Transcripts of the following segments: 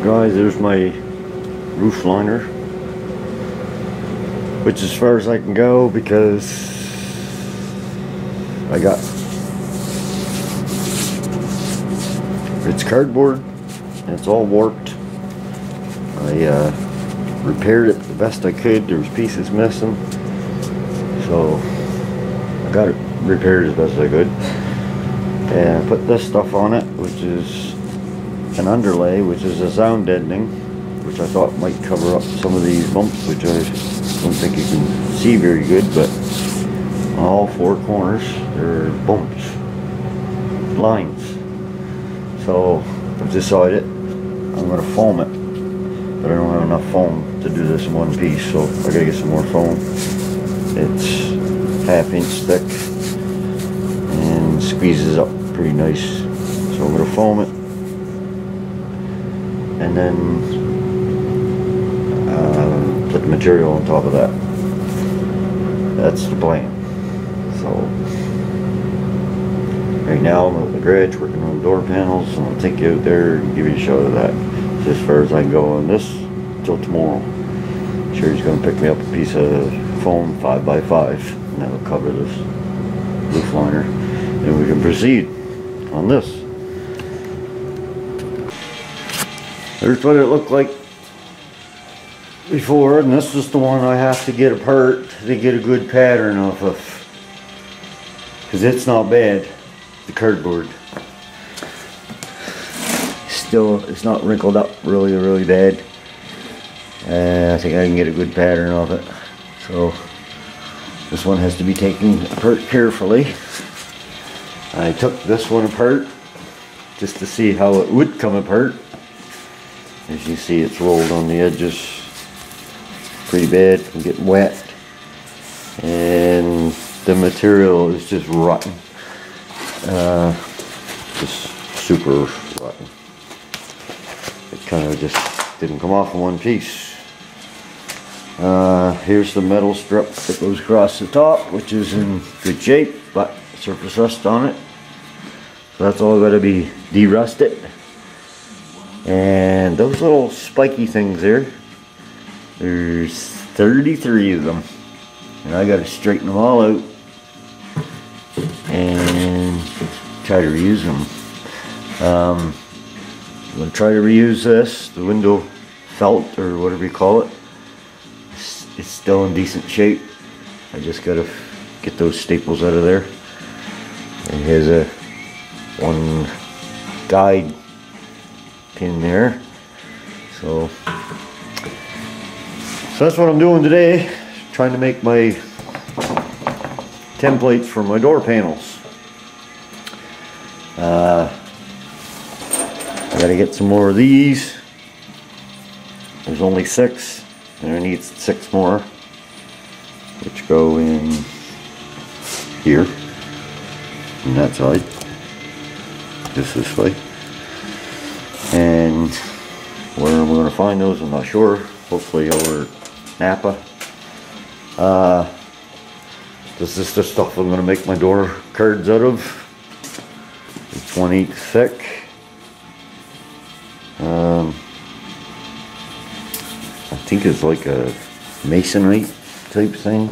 Guys, there's my roof liner, which is as far as I can go because it's cardboard and it's all warped. I repaired it the best I could. There was pieces missing, so I got it repaired as best I could, and I put this stuff on it, which is an underlay, which is a sound deadening, which I thought might cover up some of these bumps, which I don't think you can see very good, but on all four corners there are bumps, lines. So I've decided I'm going to foam it, but I don't have enough foam to do this in one piece, so I gotta get some more foam. It's 1/2 inch thick and squeezes up pretty nice, so I'm going to foam it and then put the material on top of that. That's the plan. So right now I'm at the garage working on door panels, and I'll take you out there and give you a shot of that. It's as far as I can go on this till tomorrow. Sherry's going to pick me up a piece of foam 5x5, and that'll cover this roof liner, and we can proceed on this. There's what it looked like before, and this is the one I have to get apart to get a good pattern off of, because it's not bad, the cardboard. Still, it's not wrinkled up really bad. I think I can get a good pattern off it. So this one has to be taken apart carefully. I took this one apart just to see how it would come apart. As you see, it's rolled on the edges pretty bad from getting wet, and the material is just rotten, just super rotten. It kind of just didn't come off in one piece. Here's the metal strip that goes across the top, which is in good shape, but surface rust on it, so that's all got to be de-rusted. And those little spiky things there's 33 of them, and I got to straighten them all out and try to reuse them. I'm going to try to reuse this, the window felt or whatever you call it. It's still in decent shape. I just got to get those staples out of there. And here's a one guide pin there. So that's what I'm doing today, trying to make my templates for my door panels. I gotta get some more of these. There's only 6, and I need 6 more, which go in here, on that side, just this way. And where I'm going to find those, I'm not sure. Hopefully over Napa. This is the stuff I'm going to make my door cards out of. It's 1/8 thick. I think it's like a masonite type thing.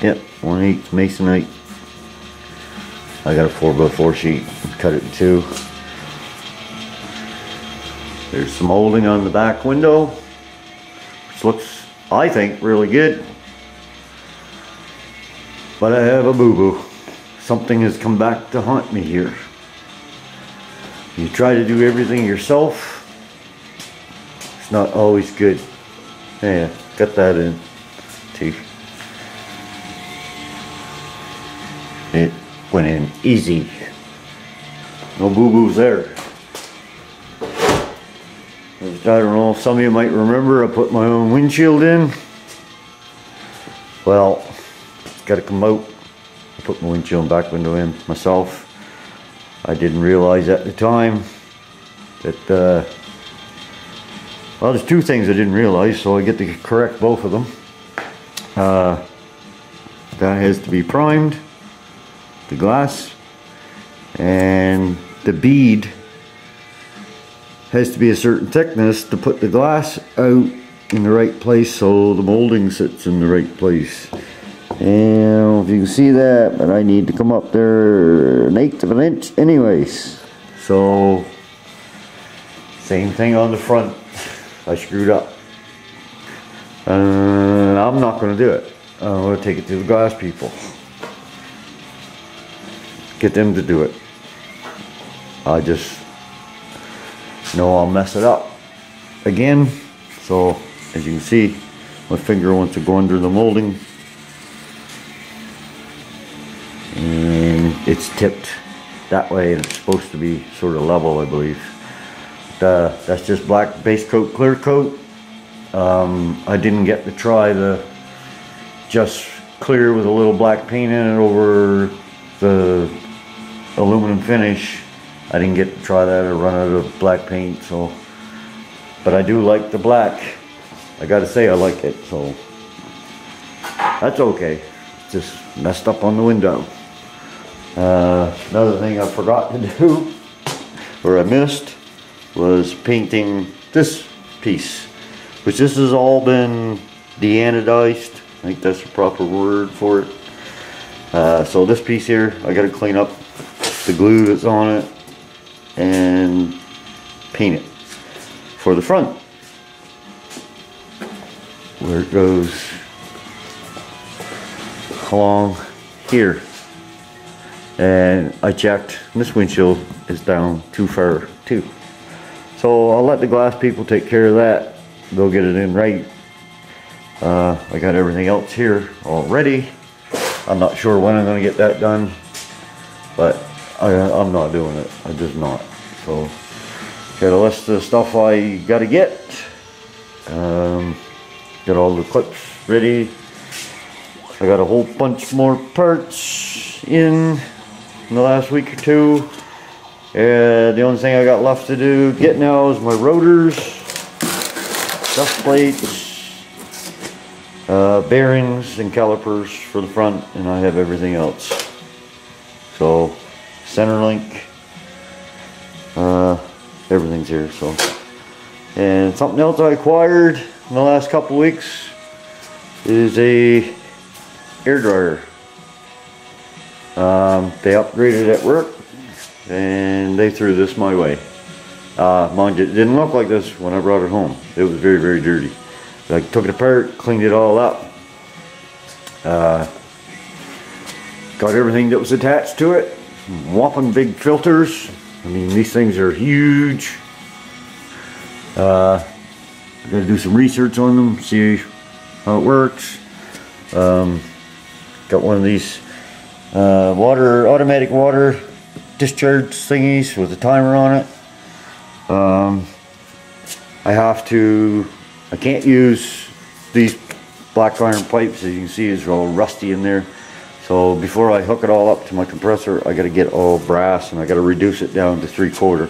Yep, 1/8 masonite. I got a 4x4 sheet, cut it in 2. There's some molding on the back window, which looks, I think, really good. But I have a boo-boo. Something has come back to haunt me here. You try to do everything yourself, it's not always good. Yeah, got that in too. It went in easy. No boo-boos there. I don't know if some of you might remember, I put my own windshield in. Well, it's got to come out. I put my windshield and back window in myself. I didn't realize at the time that, well, there's 2 things I didn't realize, so I get to correct both of them. That has to be primed, the glass, and the bead has to be a certain thickness to put the glass out in the right place so the molding sits in the right place. And if you can see that, but I need to come up there 1/8 of an inch anyways. So same thing on the front. I screwed up. I'm not going to do it. I'm going to take it to the glass people. Get them to do it. I just know I'll mess it up again. So as you can see, my finger wants to go under the molding. And it's tipped that way, and it's supposed to be sort of level, I believe. That's just black base coat, clear coat. I didn't get to try the just clear with a little black paint in it over the aluminum finish. I didn't get to try that or run out of black paint, so. But I do like the black. I gotta say I like it, so that's okay. It's just messed up on the window. Another thing I forgot to do, or I missed, was painting this piece, which this has all been deanodized. I think that's the proper word for it. So this piece here, I gotta clean up the glue that's on it and paint it for the front, where it goes along here. And I checked, and this windshield is down too far too. So I'll let the glass people take care of that. They'll get it in right. I got everything else here already. I'm not sure when I'm going to get that done, but I'm not doing it. I'm just not. So got a list of stuff I got to get. Got all the clips ready. I got a whole bunch more parts in the last week or two. The only thing I got left to get now is my rotors, dust plates, bearings and calipers for the front, and I have everything else. So center link, everything's here. So, and something else I acquired in the last couple weeks is a air dryer. They upgraded at work and they threw this my way. Mind you, it didn't look like this when I brought it home. It was very, very dirty. I took it apart, cleaned it all up, got everything that was attached to it. Whopping big filters. I mean, these things are huge. I gotta do some research on them, see how it works. Got one of these automatic water discharge thingies with a timer on it. I can't use these black iron pipes. As you can see, it's all rusty in there. So before I hook it all up to my compressor, I got to get all brass, and I got to reduce it down to 3/4.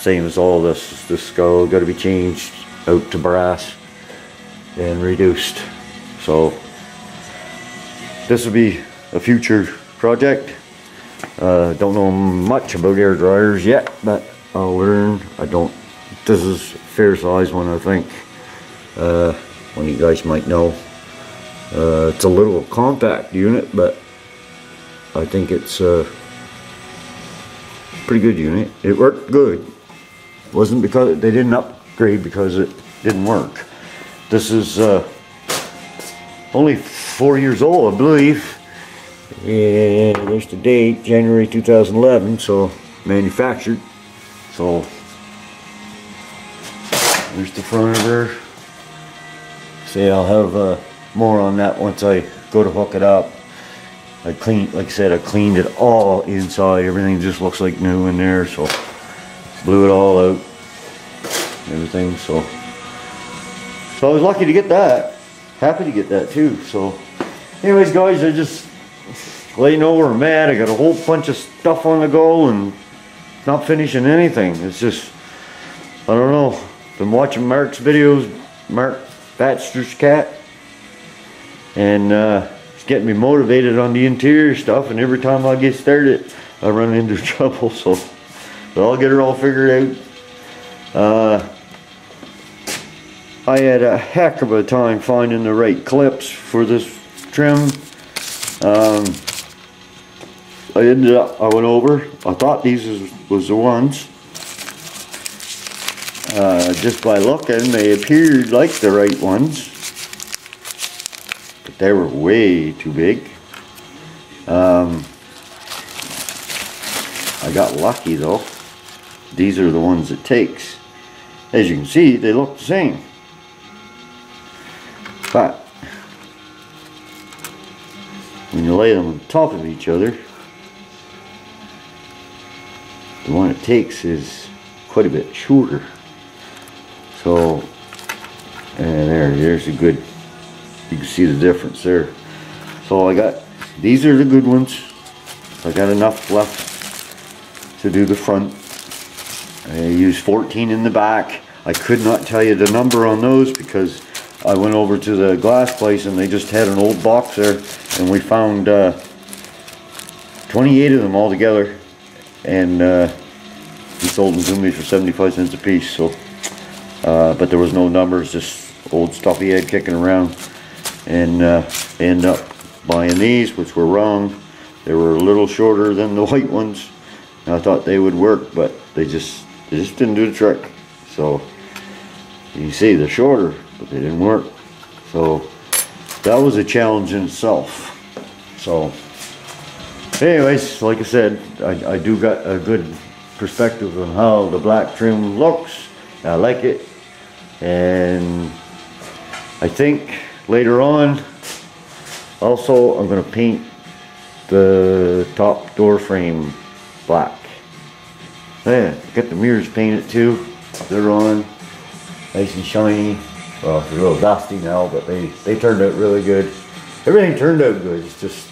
Same as all this. This skull got to be changed out to brass and reduced. So this will be a future project. Don't know much about air dryers yet, but I'll learn. This is a fair size one, I think. One of you guys might know. It's a little compact unit, but I think it's a pretty good unit. It worked good. It wasn't because they didn't upgrade because it didn't work. This is only 4 years old, I believe. And there's the date, January 2011, so manufactured. So there's the front of her. See, I'll have more on that once I go to hook it up. Like I said, I cleaned it all inside. Everything just looks like new in there. So blew it all out, everything. So I was lucky to get that. Happy to get that too. So anyways, guys, I just let you know where I'm at. I got a whole bunch of stuff on the go and not finishing anything. It's just, I don't know. Been watching Mark's videos, Mark Baxter's cat, and it's getting me motivated on the interior stuff, and every time I get started I run into trouble. So I'll get it all figured out I had a heck of a time finding the right clips for this trim. I went over, I thought these was the ones. Just by looking, they appeared like the right ones, but they were way too big. I got lucky though. These are the ones it takes. As you can see, they look the same, but when you lay them on top of each other, the one it takes is quite a bit shorter. So, and there's a good, you can see the difference there. So these are the good ones. I got enough left to do the front. I used 14 in the back. I could not tell you the number on those because I went over to the glass place and they just had an old box there, and we found 28 of them all together, and he sold them to me for 75 cents a piece. So but there was no numbers, just old stuff he had kicking around, and ended up buying these, which were wrong. They were a little shorter than the white ones. I thought they would work, but they just didn't do the trick. So you see they're shorter, but they didn't work. So that was a challenge in itself. So anyways, like I said, I do got a good perspective on how the black trim looks. I like it, and I think later on also I'm going to paint the top door frame black. Yeah, got the mirrors painted too. They're on, nice and shiny. Well, they're a little dusty now, but they turned out really good. Everything turned out good. It's just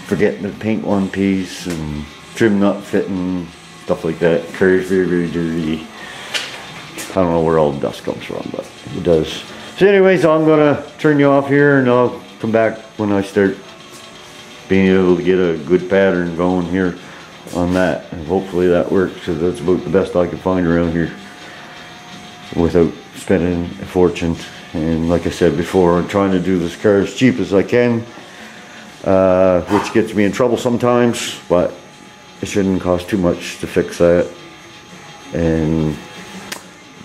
forgetting to paint one piece and trim not fitting, stuff like that. Car's very, very dirty. I don't know where all the dust comes from, but it does. So anyways, I'm gonna turn you off here, and I'll come back when I start being able to get a good pattern going here on that, and hopefully that works, because that's about the best I can find around here without spending a fortune. And like I said before, I'm trying to do this car as cheap as I can, which gets me in trouble sometimes, but it shouldn't cost too much to fix that and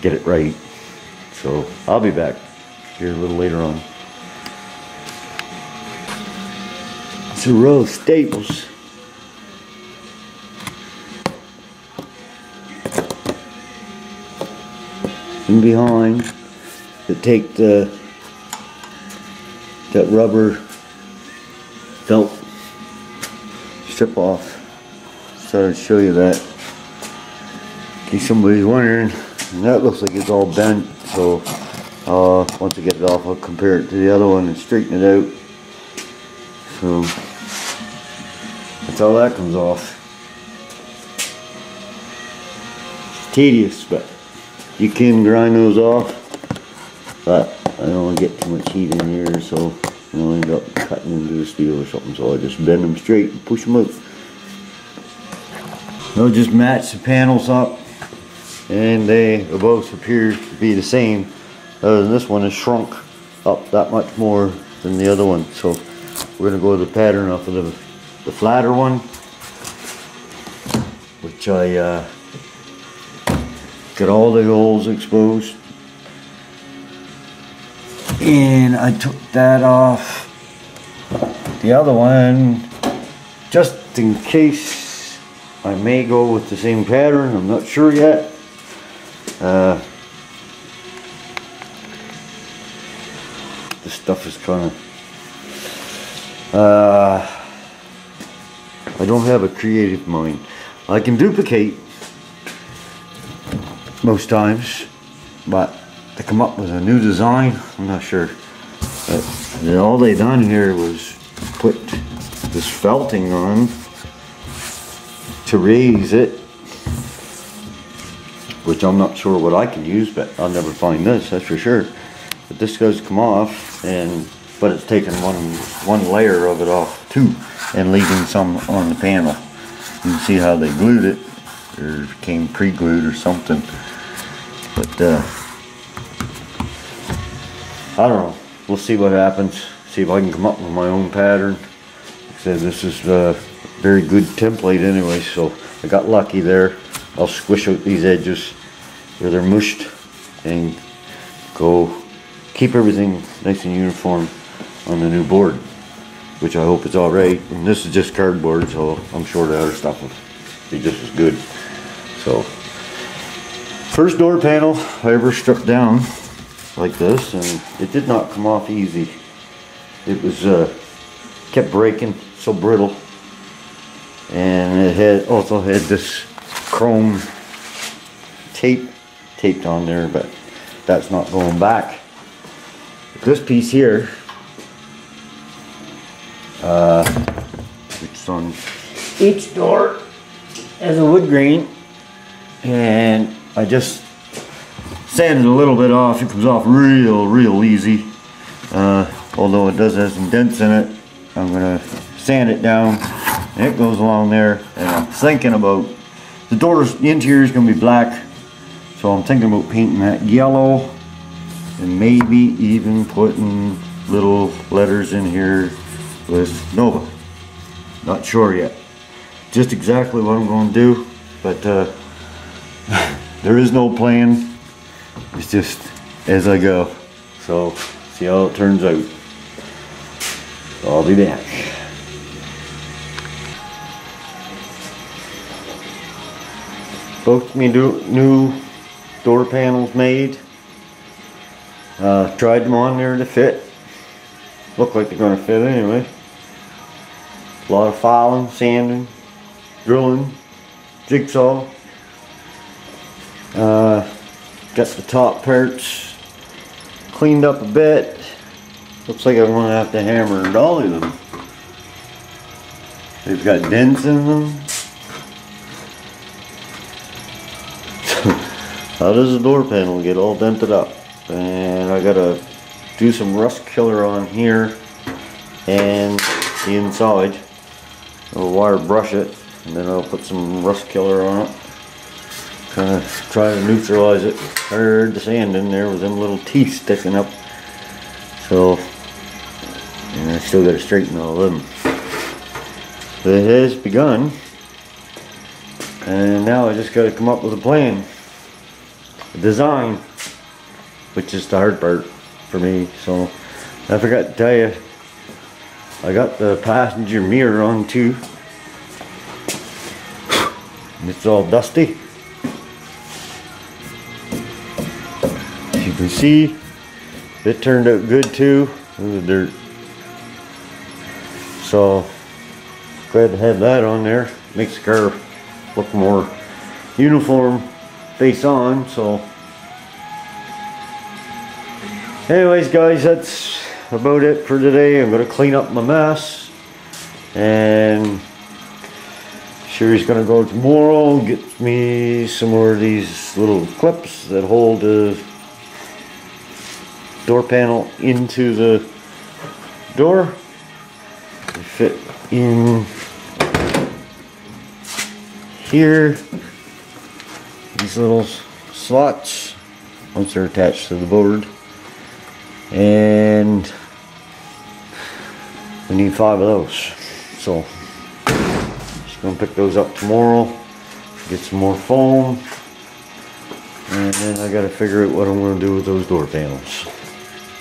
get it right. So I'll be back here a little later on. It's a row of staples. And behind that take that rubber felt strip off. So I'd show you that in case somebody's wondering. And that looks like it's all bent, so once I get it off, I'll compare it to the other one and straighten it out. So that's how that comes off. It's tedious, but you can grind those off, but I don't want to get too much heat in here, so I'll end up cutting into the steel or something. So I just bend them straight and push them out. They'll just match the panels up, and they both appear to be the same, other than this one has shrunk up that much more than the other one. So we're going to go to the pattern off of the flatter one, which I got all the holes exposed, and I took that off the other one just in case I may go with the same pattern. I'm not sure yet. This stuff is kind of I don't have a creative mind. I can duplicate most times, but to come up with a new design, I'm not sure. But all they done here was put this felting on to raise it, which I'm not sure what I can use, but I'll never find this, that's for sure. But this does come off, but it's taking one layer of it off too, and leaving some on the panel. You can see how they glued it. or came pre-glued or something. But I don't know. We'll see what happens. See if I can come up with my own pattern. Like I said, this is a very good template anyway, so I got lucky there. I'll squish out these edges where they're mushed and go keep everything nice and uniform on the new board, which I hope is alright. And this is just cardboard, so I'm sure the other stuff will be just as good. So, first door panel I ever struck down like this, and it did not come off easy. It was kept breaking, so brittle, and it also had this chrome tape taped on there, but that's not going back. This piece here, it's on each door, has a wood grain, and I just sanded a little bit off. It comes off real easy. Although it does have some dents in it, I'm gonna sand it down, and it goes along there. And I'm thinking about the doors, the interior is gonna be black, so I'm thinking about painting that yellow, and maybe even putting little letters in here with Nova. Not sure yet. Just exactly what I'm going to do, but there is no plan. It's just as I go. So see how it turns out. I'll be back. Both me new door panels made. Tried them on there to fit. Look like they're going to fit anyway. A lot of filing, sanding, drilling, jigsaw. Got the top parts cleaned up a bit. Looks like I'm going to have to hammer and dolly them. They've got dents in them. How does the door panel get all dented up? And I gotta do some rust killer on here and the inside. I'll wire brush it, and then I'll put some rust killer on it. Kind of try to neutralize it. Hard to sand in there with them little teeth sticking up. So, and I still gotta straighten all of them. But it has begun, and now I just gotta come up with a plan, a design, which is the hard part for me. So I forgot to tell you, I got the passenger mirror on too. It's all dusty. As you can see, it turned out good too. Look at the dirt. So glad to have that on there. Makes the car look more uniform face on. So anyways guys, that's about it for today. I'm going to clean up my mess, and Sherry's going to go tomorrow and get me some more of these little clips that hold the door panel into the door. They fit in here, these little slots, once they're attached to the board. And we need 5 of those, so just gonna pick those up tomorrow, get some more foam, and then I gotta figure out what I'm gonna do with those door panels.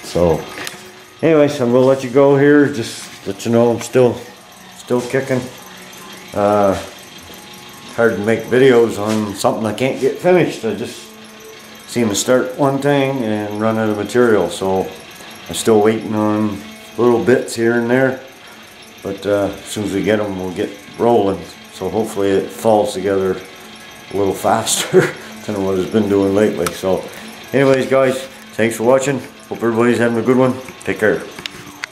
So anyways, I'm gonna let you go here, just let you know I'm still kicking. Hard to make videos on something I can't get finished. I just seem to start one thing and run out of material, so I'm still waiting on little bits here and there, but as soon as we get them, we'll get rolling. So hopefully it falls together a little faster than what it's been doing lately. So anyways guys, thanks for watching. Hope everybody's having a good one. Take care.